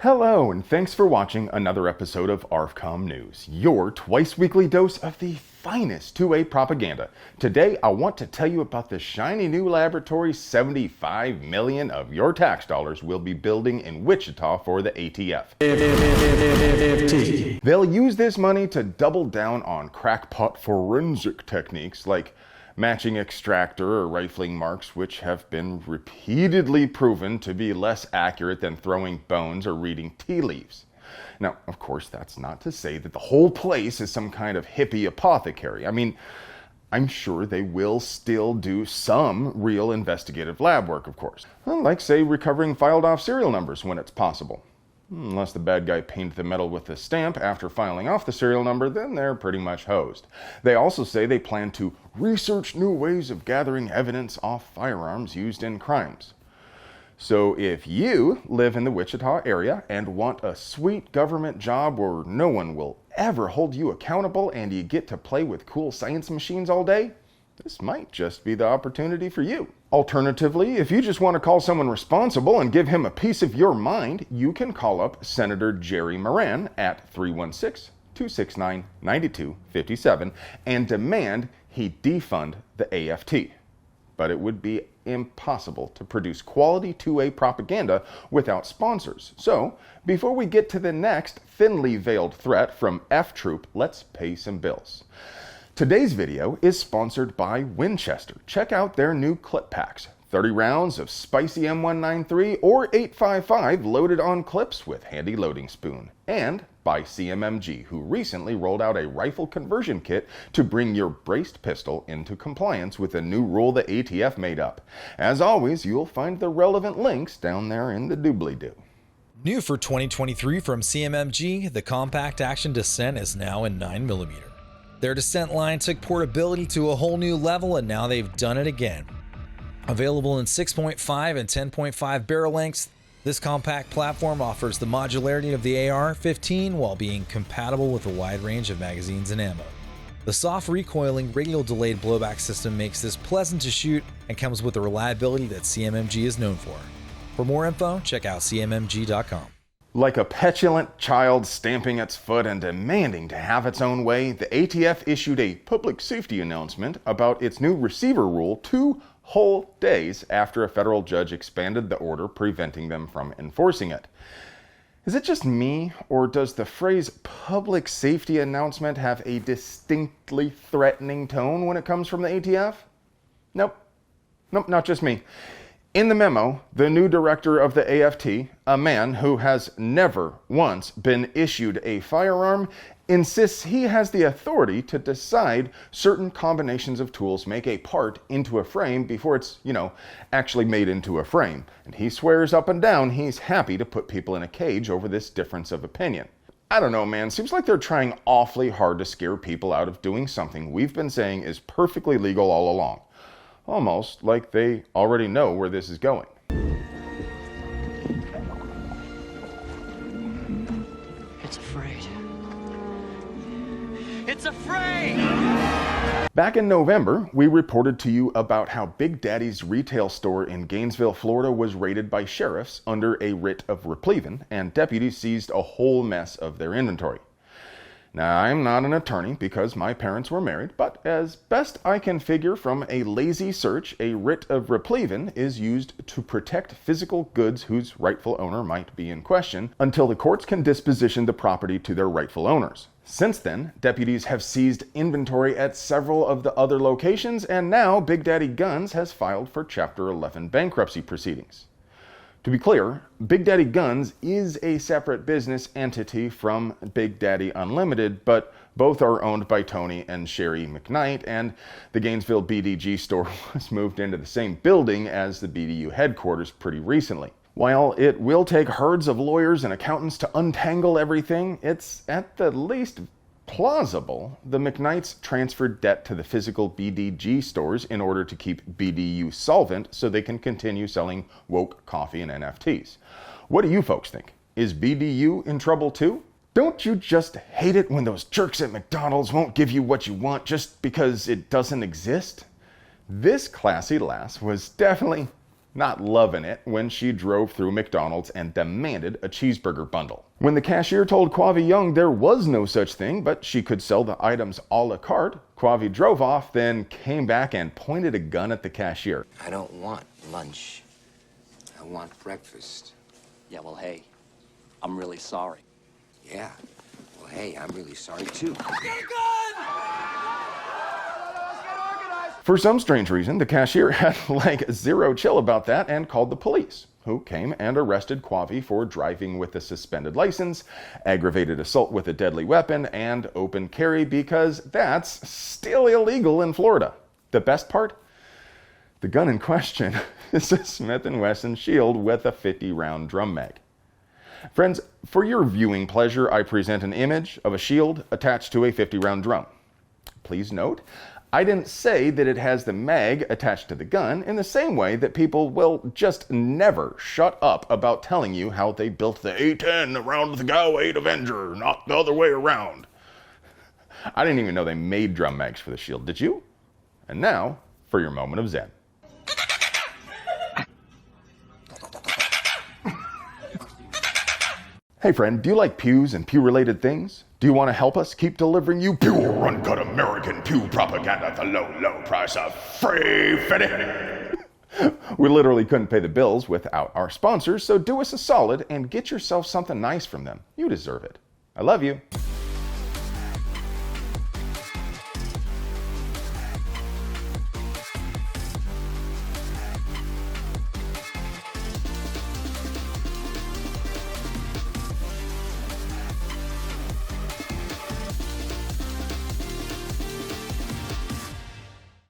Hello, and thanks for watching another episode of ARFCOM News, your twice-weekly dose of the finest 2A propaganda. Today, I want to tell you about the shiny new laboratory 75 million of your tax dollars will be building in Wichita for the ATF. They'll use this money to double down on crackpot forensic techniques like matching extractor or rifling marks, which have been repeatedly proven to be less accurate than throwing bones or reading tea leaves. Now, of course, that's not to say that the whole place is some kind of hippie apothecary. I mean, I'm sure they will still do some real investigative lab work, of course. Well, like, say, recovering filed off serial numbers when it's possible. Unless the bad guy painted the metal with a stamp after filing off the serial number, then they're pretty much hosed. They also say they plan to research new ways of gathering evidence off firearms used in crimes. So if you live in the Wichita area and want a sweet government job where no one will ever hold you accountable and you get to play with cool science machines all day, this might just be the opportunity for you. Alternatively, if you just want to call someone responsible and give him a piece of your mind, you can call up Senator Jerry Moran at 316-269-9257 and demand he defund the AFT. But it would be impossible to produce quality 2A propaganda without sponsors. So, before we get to the next thinly veiled threat from F-Troop, let's pay some bills. Today's video is sponsored by Winchester. Check out their new clip packs. 30 rounds of spicy M193 or 855 loaded on clips with handy loading spoon. And by CMMG, who recently rolled out a rifle conversion kit to bring your braced pistol into compliance with a new rule the ATF made up. As always, you'll find the relevant links down there in the doobly-doo. New for 2023 from CMMG, the compact action Descent is now in 9mm. Their Descent line took portability to a whole new level, and now they've done it again. Available in 6.5 and 10.5 barrel lengths, this compact platform offers the modularity of the AR-15 while being compatible with a wide range of magazines and ammo. The soft recoiling radial delayed blowback system makes this pleasant to shoot and comes with the reliability that CMMG is known for. For more info, check out cmmg.com. Like a petulant child stamping its foot and demanding to have its own way, the ATF issued a public safety announcement about its new receiver rule 2 whole days after a federal judge expanded the order preventing them from enforcing it. Is it just me, or does the phrase public safety announcement have a distinctly threatening tone when it comes from the ATF? Nope, not just me. In the memo, the new director of the AFT, a man who has never once been issued a firearm, insists he has the authority to decide certain combinations of tools make a part into a frame before it's, actually made into a frame. And he swears up and down he's happy to put people in a cage over this difference of opinion. I don't know, man. Seems like they're trying awfully hard to scare people out of doing something we've been saying is perfectly legal all along. Almost like they already know where this is going. It's afraid. It's afraid! Back in November, we reported to you about how Big Daddy's retail store in Gainesville, Florida was raided by sheriffs under a writ of replevin, and deputies seized a whole mess of their inventory. Now, I'm not an attorney because my parents were married, but as best I can figure from a lazy search, a writ of replevin is used to protect physical goods whose rightful owner might be in question until the courts can disposition the property to their rightful owners. Since then, deputies have seized inventory at several of the other locations, and now Big Daddy Guns has filed for Chapter 11 bankruptcy proceedings. To be clear, Big Daddy Guns is a separate business entity from Big Daddy Unlimited, but both are owned by Tony and Sherry McKnight, and the Gainesville BDG store was moved into the same building as the BDU headquarters pretty recently. While it will take herds of lawyers and accountants to untangle everything, it's at the least plausible the McKnights transferred debt to the physical BDG stores in order to keep BDU solvent so they can continue selling woke coffee and NFTs. What do you folks think? Is BDU in trouble too? Don't you just hate it when those jerks at McDonald's won't give you what you want just because it doesn't exist? This classy lass was definitely not loving it when she drove through McDonald's and demanded a cheeseburger bundle. When the cashier told Quavi Young there was no such thing, but she could sell the items a la carte, Quavi drove off, then came back and pointed a gun at the cashier. I don't want lunch. I want breakfast. Yeah, well, hey, I'm really sorry. Yeah. Well, hey, I'm really sorry too. For some strange reason, the cashier had like zero chill about that and called the police, who came and arrested Quavi for driving with a suspended license, aggravated assault with a deadly weapon, and open carry because that's still illegal in Florida. The best part? The gun in question is a Smith & Wesson Shield with a 50-round drum mag. Friends, for your viewing pleasure, I present an image of a shield attached to a 50-round drum. Please note, I didn't say that it has the mag attached to the gun in the same way that people will just never shut up about telling you how they built the A-10 around the GAU 8 Avenger, not the other way around. I didn't even know they made drum mags for the shield, did you? And now, for your moment of zen. Hey friend, do you like pews and pew-related things? Do you want to help us keep delivering you pure, uncut American pew propaganda at the low, low price of free fitting? We literally couldn't pay the bills without our sponsors, so do us a solid and get yourself something nice from them. You deserve it. I love you.